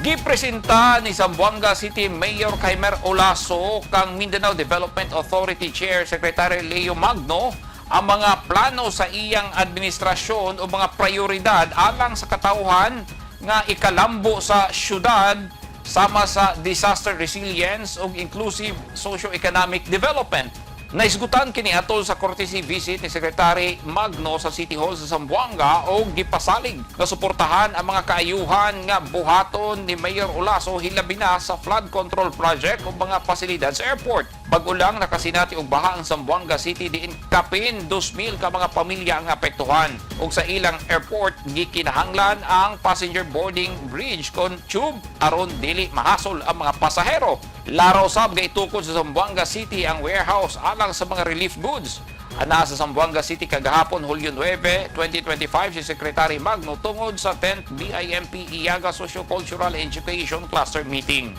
Gipresenta ni Zamboanga City Mayor Khymer Olaso kang Mindanao Development Authority Chair Secretary Magno ang mga plano sa iyang administrasyon o mga prayoridad alang sa katawhan nga ikalambo sa syudad sama sa disaster resilience o inclusive socio-economic development. Naisgutan kini atol sa courtesy visit ni Secretary Magno sa City Hall sa Zamboanga o gipasalig na suportahan ang mga kaayuhan nga buhaton ni Mayor Olaso hilabi na sa flood control project o mga pasilidad sa airport. Bago lang nakasinati og baha ang Zamboanga City diin kapin 2,000 ka mga pamilya ang apektuhan. Ug sa ilang airport gikinahanglan ang passenger boarding bridge kon tube aron dili mahasol ang mga pasahero. Laraw sab gaitukod sa Zamboanga City ang warehouse alang sa mga relief goods. Ana sa Zamboanga City kagahapon Hulyo 9, 2025 si Secretary Magno tungod sa 10th BIMP Iyaga Socio-Cultural Education Cluster Meeting.